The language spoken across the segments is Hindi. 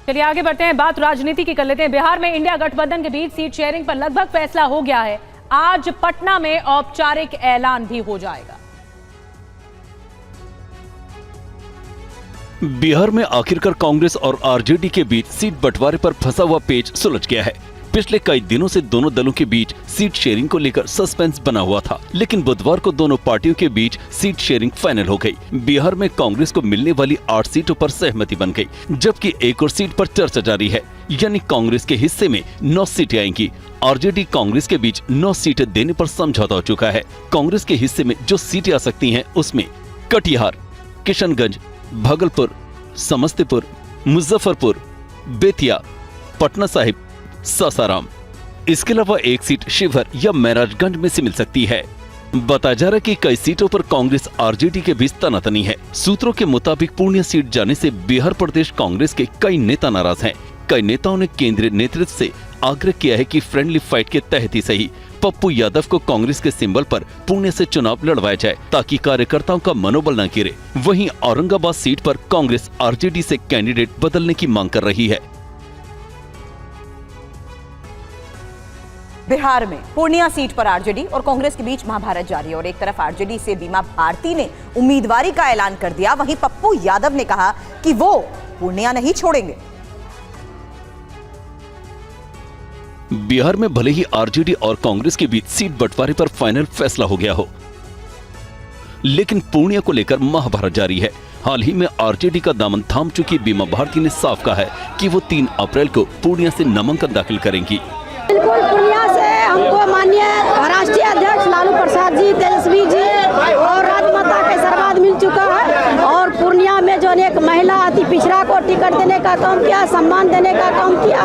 चलिए आगे बढ़ते हैं, बात राजनीति की कर लेते हैं। बिहार में इंडिया गठबंधन के बीच सीट शेयरिंग पर लगभग फैसला हो गया है। आज पटना में औपचारिक ऐलान भी हो जाएगा। बिहार में आखिरकार कांग्रेस और आरजेडी के बीच सीट बंटवारे पर फंसा हुआ पेच सुलझ गया है। पिछले कई दिनों से दोनों दलों के बीच सीट शेयरिंग को लेकर सस्पेंस बना हुआ था, लेकिन बुधवार को दोनों पार्टियों के बीच सीट शेयरिंग फाइनल हो गई। बिहार में कांग्रेस को मिलने वाली 8 सीटों पर सहमति बन गई, जबकि एक और सीट पर चर्चा जारी है, यानी कांग्रेस के हिस्से में 9 सीटें आएंगी। आरजेडी कांग्रेस के बीच 9 सीटें देने पर समझौता हो चुका है। कांग्रेस के हिस्से में जो सीटें आ सकती हैं उसमें कटिहार, किशनगंज, भागलपुर, समस्तीपुर, मुजफ्फरपुर, बेतिया, पटना साहिब, सासाराम। इसके अलावा एक सीट शिवहर या महराजगंज में से मिल सकती है। बताया जा रहा है कि कई सीटों पर कांग्रेस आरजेडी के बीच तनातनी है। सूत्रों के मुताबिक पूर्णिया सीट जाने से बिहार प्रदेश कांग्रेस के कई नेता नाराज हैं। कई नेताओं ने केंद्रीय नेतृत्व से आग्रह किया है कि फ्रेंडली फाइट के तहत ही सही पप्पू यादव को कांग्रेस के सिंबल पर पुणे से चुनाव लड़वाया जाए, ताकि कार्यकर्ताओं का मनोबल न गिरे। वहीं औरंगाबाद सीट पर कांग्रेस आरजेडी से कैंडिडेट बदलने की मांग कर रही है। बिहार में पूर्णिया सीट पर आरजेडी और कांग्रेस के बीच महाभारत जारी है और एक तरफ आरजेडी से बीमा भारती ने उम्मीदवारी का ऐलान कर दिया, वहीं पप्पू यादव ने कहा कि वो पूर्णिया नहीं छोड़ेंगे। बिहार में भले ही आरजेडी और कांग्रेस के बीच सीट बंटवारे पर फाइनल फैसला हो गया हो, लेकिन पूर्णिया को लेकर महाभारत जारी है। हाल ही में आरजेडी का दामन थाम चुकी बीमा भारती ने साफ कहा है कि वो 3 अप्रैल को पूर्णिया से नामांकन दाखिल करेंगी। बिल्कुल पूर्णिया से हमको माननीय राष्ट्रीय अध्यक्ष लालू प्रसाद जी, तेजस्वी जी और राजमाता का आशीर्वाद मिल चुका है और पूर्णिया में जो एक महिला अति पिछड़ा को टिकट देने का काम किया, सम्मान देने का काम किया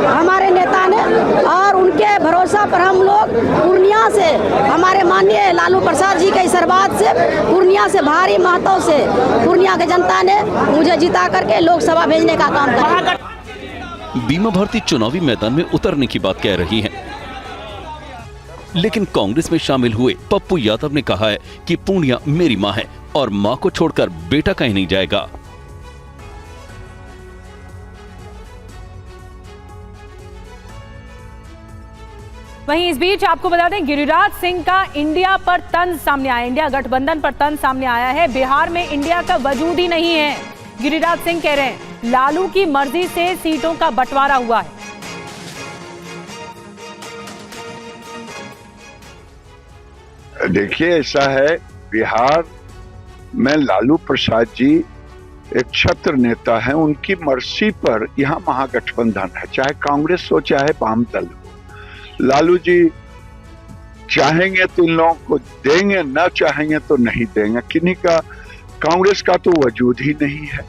हमारे नेता ने, और उनके भरोसा पर हम लोग पूर्णिया से हमारे माननीय लालू प्रसाद जी के आशीर्वाद से पूर्णिया से भारी महत्व से पूर्णिया की जनता ने मुझे जिता करके लोकसभा भेजने का काम किया। बीमा भारती चुनावी मैदान में उतरने की बात कह रही हैं, लेकिन कांग्रेस में शामिल हुए पप्पू यादव ने कहा है कि पूर्णिया मेरी मां है और मां को छोड़कर बेटा कहीं नहीं जाएगा। वहीं इस बीच आपको बता दें, गिरिराज सिंह का इंडिया पर तंज सामने आया, इंडिया गठबंधन पर तंज सामने आया है। बिहार में इंडिया का वजूद ही नहीं है। गिरिराज सिंह कह रहे हैं लालू की मर्जी से सीटों का बंटवारा हुआ है। देखिए, ऐसा है, बिहार में लालू प्रसाद जी एक छत्र नेता हैं, उनकी मर्जी पर यहाँ महागठबंधन है, चाहे कांग्रेस हो चाहे वाम दल हो। लालू जी चाहेंगे तो इन लोगों को देंगे, न चाहेंगे तो नहीं देंगे। किन्हीं का कांग्रेस का तो वजूद ही नहीं है।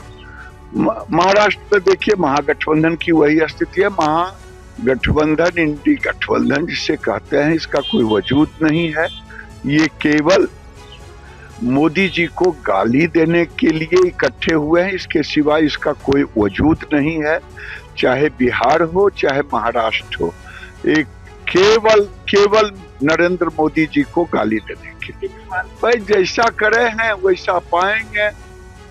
महाराष्ट्र में देखिए महागठबंधन की वही स्थिति है। महागठबंधन, इंडी गठबंधन जिसे कहते हैं, इसका कोई वजूद नहीं है। ये केवल मोदी जी को गाली देने के लिए इकट्ठे हुए हैं, इसके सिवा इसका कोई वजूद नहीं है। चाहे बिहार हो चाहे महाराष्ट्र हो, एक केवल नरेंद्र मोदी जी को गाली देने के लिए। भाई जैसा करे हैं वैसा पाएंगे।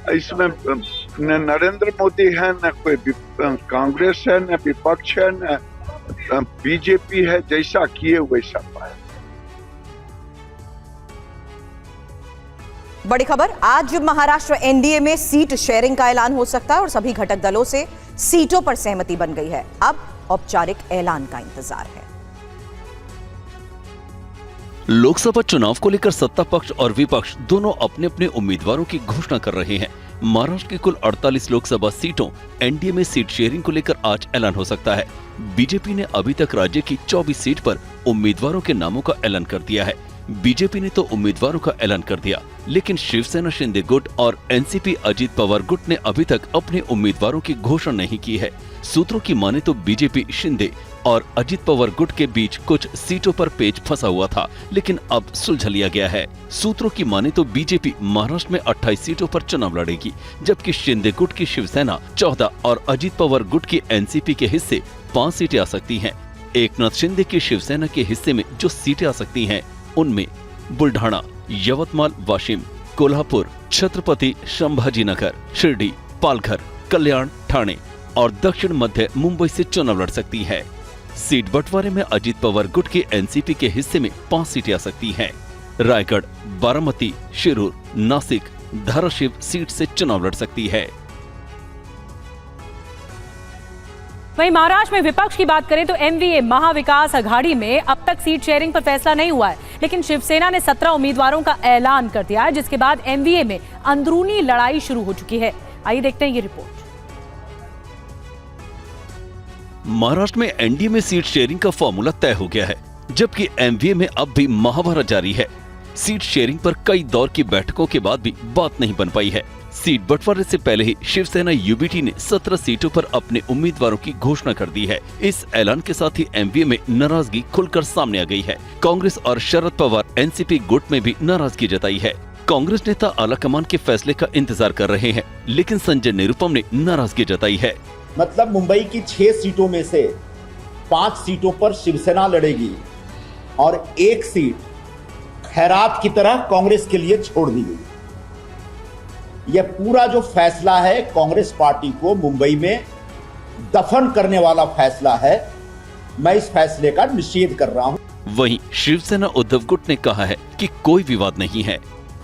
इसमें न नरेंद्र मोदी है, न कोई कांग्रेस है, न विपक्ष है, न बीजेपी है। जैसा किए वैसा पाए। बड़ी खबर, आज महाराष्ट्र एनडीए में सीट शेयरिंग का ऐलान हो सकता है और सभी घटक दलों से सीटों पर सहमति बन गई है। अब औपचारिक ऐलान का इंतजार है। लोकसभा चुनाव को लेकर सत्ता पक्ष और विपक्ष दोनों अपने अपने उम्मीदवारों की घोषणा कर रहे हैं। महाराष्ट्र की कुल 48 लोकसभा सीटों एनडीए में सीट शेयरिंग को लेकर आज ऐलान हो सकता है। बीजेपी ने अभी तक राज्य की 24 सीट पर उम्मीदवारों के नामों का ऐलान कर दिया है। बीजेपी ने तो उम्मीदवारों का ऐलान कर दिया, लेकिन शिवसेना शिंदे गुट और एनसीपी अजित पवार गुट ने अभी तक अपने उम्मीदवारों की घोषणा नहीं की है। सूत्रों की माने तो बीजेपी शिंदे और अजित पवार गुट के बीच कुछ सीटों पर पेच फंसा हुआ था, लेकिन अब सुलझा लिया गया है। सूत्रों की माने तो बीजेपी महाराष्ट्र में 28 सीटों पर चुनाव लड़ेगी, जबकि शिंदे गुट की शिवसेना 14 और अजित पवार गुट की एनसीपी के हिस्से 5 सीटें आ सकती हैं। एकनाथ शिंदे की शिवसेना के हिस्से में जो सीटें आ सकती हैं उनमें बुल्ढाणा, यवतमाल, वाशिम, कोल्हापुर, छत्रपति संभाजीनगर, शिर्डी, पालघर, कल्याण, ठाणे, और दक्षिण मध्य मुंबई से चुनाव लड़ सकती है। सीट बंटवारे में अजित पवार गुट के एनसीपी के हिस्से में 5 सीटें आ सकती हैं। रायगढ़, बारामती, शिरूर, नासिक, धाराशिव सीट से चुनाव लड़ सकती है। वहीं महाराष्ट्र में विपक्ष की बात करें तो एमवीए महाविकास अघाड़ी में अब तक सीट शेयरिंग पर फैसला नहीं हुआ है, लेकिन शिवसेना ने 17 उम्मीदवारों का ऐलान कर दिया है, जिसके बाद एमवीए में अंदरूनी लड़ाई शुरू हो चुकी है। आइए देखते हैं ये रिपोर्ट। महाराष्ट्र में एनडीए में सीट शेयरिंग का फॉर्मूला तय हो गया है, जबकि एमवीए में अब भी महाभारत जारी है। सीट शेयरिंग पर कई दौर की बैठकों के बाद भी बात नहीं बन पाई है। सीट बंटवारे से पहले ही शिवसेना यूबीटी ने 17 सीटों पर अपने उम्मीदवारों की घोषणा कर दी है। इस ऐलान के साथ ही एमवीए में नाराजगी खुलकर सामने आ गई है। कांग्रेस और शरद पवार एनसीपी गुट में भी नाराजगी जताई है। कांग्रेस नेता आलाकमान के फैसले का इंतजार कर रहे हैं, लेकिन संजय निरुपम ने नाराजगी जताई है। मतलब मुंबई की 6 सीटों में से 5 सीटों पर शिवसेना लड़ेगी और 1 सीट खैरात की तरह कांग्रेस के लिए छोड़ दी गई। यह पूरा जो फैसला है कांग्रेस पार्टी को मुंबई में दफन करने वाला फैसला है। मैं इस फैसले का निषेध कर रहा हूं। वहीं शिवसेना उद्धव गुट ने कहा है कि कोई विवाद नहीं है।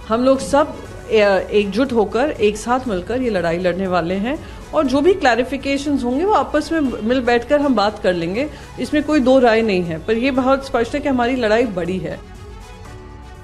हम लोग सब एकजुट होकर एक साथ मिलकर ये लड़ाई लड़ने वाले हैं और जो भी क्लैरिफिकेशंस होंगे वो आपस में मिल बैठकर हम बात कर लेंगे। इसमें कोई दो राय नहीं है, पर ये बहुत स्पष्ट है कि हमारी लड़ाई बड़ी है।